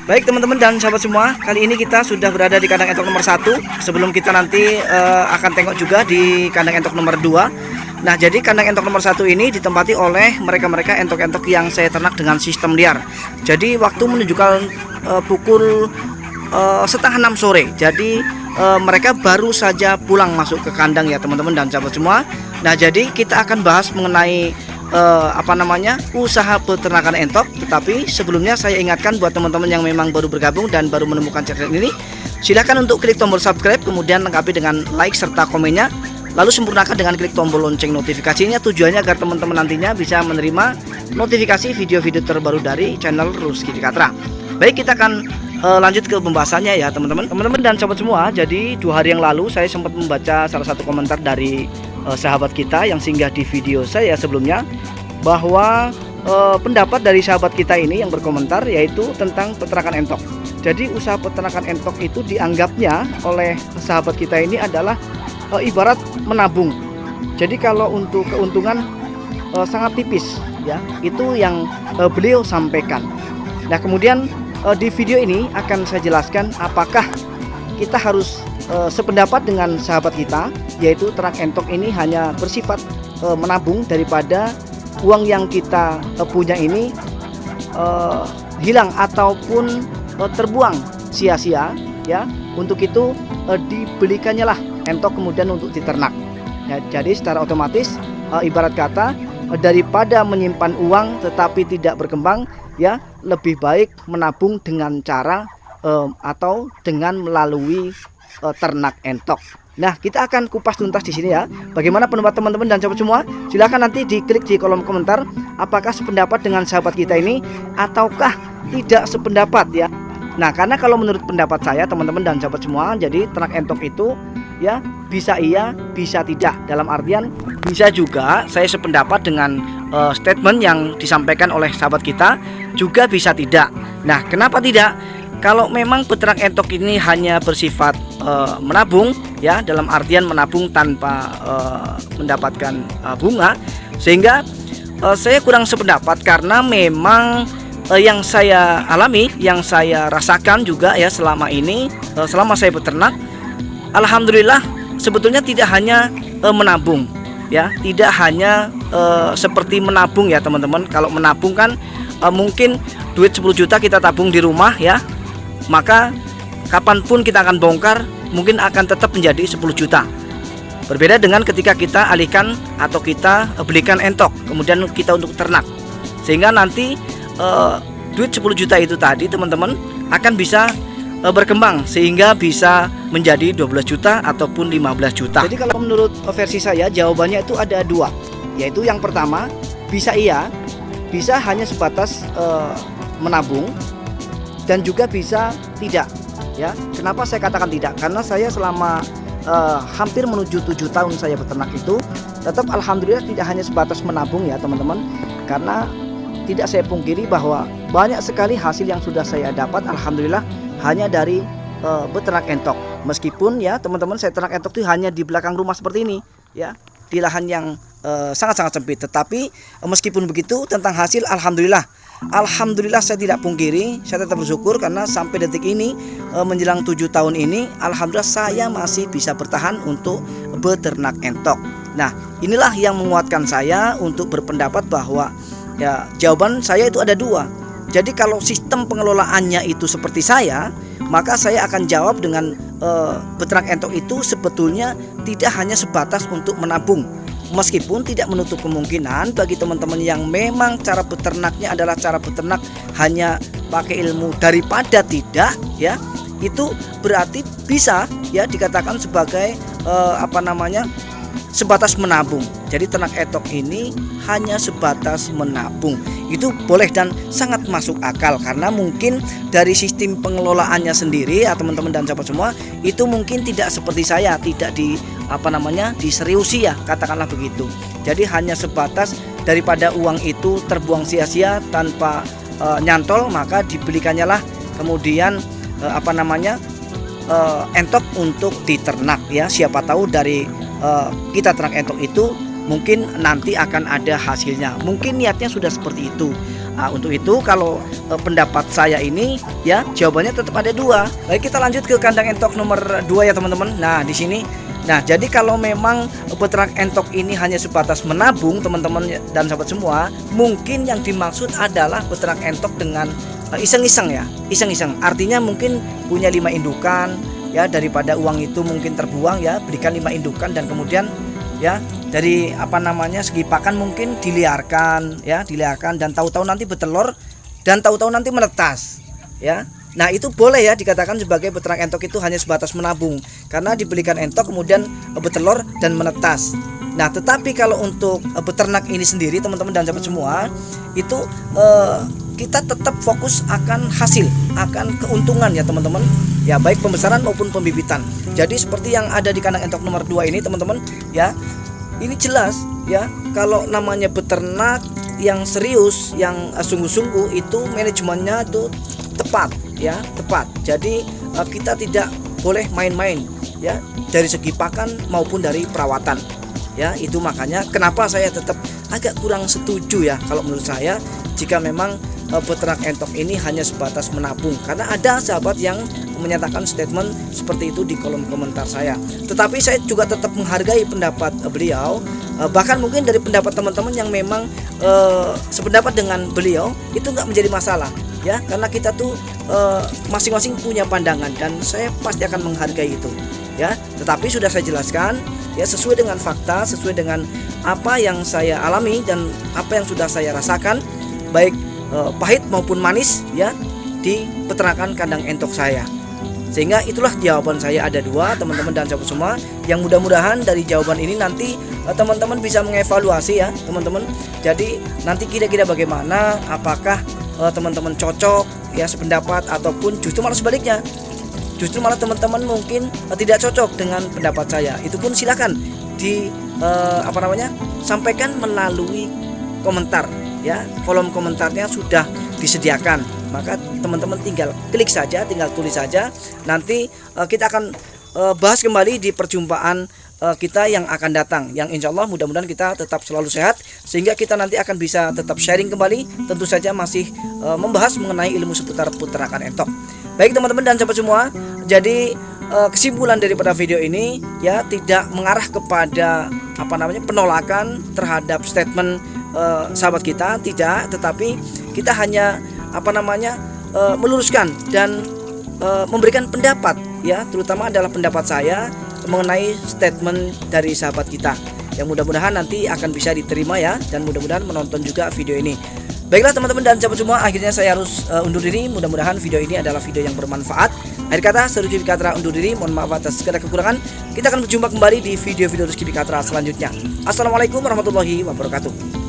Baik teman-teman dan sahabat semua, kali ini kita sudah berada di kandang entok nomor 1. Sebelum kita nanti akan tengok juga di kandang entok nomor 2. Nah, jadi kandang entok nomor 1 ini ditempati oleh mereka-mereka entok-entok yang saya ternak dengan sistem liar. Jadi waktu menunjukkan pukul setengah 6 sore. Jadi mereka baru saja pulang masuk ke kandang ya teman-teman dan sahabat semua. Nah, jadi kita akan bahas mengenai usaha peternakan entok. Tetapi sebelumnya saya ingatkan buat teman-teman yang memang baru bergabung dan baru menemukan channel ini, silahkan untuk klik tombol subscribe, kemudian lengkapi dengan like serta komennya, lalu sempurnakan dengan klik tombol lonceng notifikasinya. Tujuannya agar teman-teman nantinya bisa menerima notifikasi video-video terbaru dari channel Rusky Dikatra. Baik, kita akan lanjut ke pembahasannya ya teman-teman dan sahabat semua. Jadi 2 hari yang lalu saya sempat membaca salah satu komentar dari sahabat kita yang singgah di video saya sebelumnya, bahwa pendapat dari sahabat kita ini yang berkomentar yaitu tentang peternakan entok. Jadi usaha peternakan entok itu dianggapnya oleh sahabat kita ini adalah ibarat menabung. Jadi kalau untuk keuntungan sangat tipis ya, itu yang beliau sampaikan. Nah, kemudian di video ini akan saya jelaskan apakah kita harus sependapat dengan sahabat kita, yaitu ternak entok ini hanya bersifat menabung daripada uang yang kita punya ini hilang ataupun terbuang sia-sia ya. Untuk itu dibelikannya lah entok kemudian untuk diternak ya. Jadi secara otomatis ibarat kata daripada menyimpan uang tetapi tidak berkembang ya, lebih baik menabung dengan cara atau dengan melalui ternak entok. Nah, kita akan kupas tuntas di sini ya. Bagaimana pendapat teman-teman dan sahabat semua? Silahkan nanti diklik di kolom komentar apakah sependapat dengan sahabat kita ini ataukah tidak sependapat ya. Nah, karena kalau menurut pendapat saya teman-teman dan sahabat semua, jadi ternak entok itu ya bisa iya, bisa tidak. Dalam artian bisa juga saya sependapat dengan statement yang disampaikan oleh sahabat kita, juga bisa tidak. Nah, kenapa tidak? Kalau memang peternak entok ini hanya bersifat menabung ya, dalam artian menabung tanpa mendapatkan bunga, sehingga saya kurang sependapat. Karena memang yang saya alami, yang saya rasakan juga ya selama ini, selama saya beternak, alhamdulillah sebetulnya tidak hanya menabung ya, tidak hanya seperti menabung ya teman-teman. Kalau menabung kan mungkin duit 10 juta kita tabung di rumah ya, maka kapanpun kita akan bongkar mungkin akan tetap menjadi 10 juta. Berbeda dengan ketika kita alihkan atau kita belikan entok kemudian kita untuk ternak, sehingga nanti duit 10 juta itu tadi teman-teman akan bisa berkembang sehingga bisa menjadi 12 juta ataupun 15 juta. Jadi kalau menurut versi saya jawabannya itu ada 2, yaitu yang pertama bisa iya, bisa hanya sebatas menabung, dan juga bisa tidak ya. Kenapa saya katakan tidak? Karena saya selama hampir menuju 7 tahun saya beternak itu tetap alhamdulillah tidak hanya sebatas menabung ya teman-teman. Karena tidak saya pungkiri bahwa banyak sekali hasil yang sudah saya dapat alhamdulillah hanya dari beternak entok. Meskipun ya teman-teman saya ternak entok itu hanya di belakang rumah seperti ini ya, di lahan yang sangat-sangat sempit. Tetapi meskipun begitu tentang hasil Alhamdulillah saya tidak pungkiri, saya tetap bersyukur karena sampai detik ini menjelang 7 tahun ini alhamdulillah saya masih bisa bertahan untuk beternak entok. Nah, inilah yang menguatkan saya untuk berpendapat bahwa ya jawaban saya itu ada 2. Jadi kalau sistem pengelolaannya itu seperti saya, maka saya akan jawab dengan beternak entok itu sebetulnya tidak hanya sebatas untuk menabung. Meskipun tidak menutup kemungkinan bagi teman-teman yang memang cara beternaknya adalah cara beternak hanya pakai ilmu daripada tidak ya, itu berarti bisa ya dikatakan sebagai sebatas menabung. Jadi ternak entok ini hanya sebatas menabung. Itu boleh dan sangat masuk akal karena mungkin dari sistem pengelolaannya sendiri ya teman-teman dan sahabat semua, itu mungkin tidak seperti saya, tidak diseriusi ya, katakanlah begitu. Jadi hanya sebatas daripada uang itu terbuang sia-sia tanpa nyantol, maka dibelikannya lah kemudian entok untuk diternak ya. Siapa tahu dari kita ternak entok itu mungkin nanti akan ada hasilnya. Mungkin niatnya sudah seperti itu. Nah, untuk itu kalau pendapat saya ini ya jawabannya tetap ada dua. Baik, kita lanjut ke kandang entok nomor 2 ya teman-teman. Nah, di sini. Nah, jadi kalau memang peternak entok ini hanya sebatas menabung teman-teman dan sahabat semua, mungkin yang dimaksud adalah peternak entok dengan iseng-iseng ya. Iseng-iseng. Artinya mungkin punya 5 indukan ya, daripada uang itu mungkin terbuang ya, berikan 5 indukan dan kemudian ya dari segi pakan mungkin diliarkan ya, diliarkan dan tahu-tahu nanti bertelur dan tahu-tahu nanti menetas ya. Nah, itu boleh ya dikatakan sebagai peternak entok itu hanya sebatas menabung karena dibelikan entok kemudian bertelur dan menetas. Nah, tetapi kalau untuk peternak ini sendiri teman-teman dan sahabat semua itu kita tetap fokus akan hasil, akan keuntungan ya teman-teman. Ya, baik pembesaran maupun pembibitan. Jadi seperti yang ada di kandang entok nomor 2 ini teman-teman ya. Ini jelas ya, kalau namanya beternak yang serius, yang sungguh-sungguh itu manajemennya itu tepat ya, tepat. Jadi kita tidak boleh main-main ya dari segi pakan maupun dari perawatan. Ya, itu makanya kenapa saya tetap agak kurang setuju ya kalau menurut saya jika memang peternak entok ini hanya sebatas menabung, karena ada sahabat yang menyatakan statement seperti itu di kolom komentar saya. Tetapi saya juga tetap menghargai pendapat beliau, bahkan mungkin dari pendapat teman-teman yang memang sependapat dengan beliau itu nggak menjadi masalah ya, karena kita tuh masing-masing punya pandangan dan saya pasti akan menghargai itu ya. Tetapi sudah saya jelaskan ya, sesuai dengan fakta, sesuai dengan apa yang saya alami dan apa yang sudah saya rasakan, baik pahit maupun manis ya di peternakan kandang entok saya. Sehingga itulah jawaban saya ada 2 teman-teman dan sahabat semua, yang mudah-mudahan dari jawaban ini nanti teman-teman bisa mengevaluasi ya teman-teman. Jadi nanti kira-kira bagaimana, apakah teman-teman cocok ya sependapat ataupun justru malah sebaliknya, justru malah teman-teman mungkin tidak cocok dengan pendapat saya. Itu pun silakan di sampaikan melalui komentar ya, kolom komentarnya sudah disediakan, maka teman-teman tinggal klik saja, tinggal tulis saja. Nanti kita akan bahas kembali di perjumpaan kita yang akan datang, yang insya Allah mudah-mudahan kita tetap selalu sehat sehingga kita nanti akan bisa tetap sharing kembali, tentu saja masih membahas mengenai ilmu seputar peternakan entok. Baik teman-teman dan sahabat semua, jadi kesimpulan daripada video ini ya tidak mengarah kepada penolakan terhadap statement sahabat kita, tidak, tetapi kita hanya meluruskan dan memberikan pendapat ya, terutama adalah pendapat saya mengenai statement dari sahabat kita yang mudah-mudahan nanti akan bisa diterima ya, dan mudah-mudahan menonton juga video ini. Baiklah teman-teman dan sahabat semua, akhirnya saya harus undur diri. Mudah-mudahan video ini adalah video yang bermanfaat. Akhir kata, saya Rizky Fikatra undur diri. Mohon maaf atas segala kekurangan. Kita akan berjumpa kembali di video-video Rizky Fikatra selanjutnya. Assalamualaikum warahmatullahi wabarakatuh.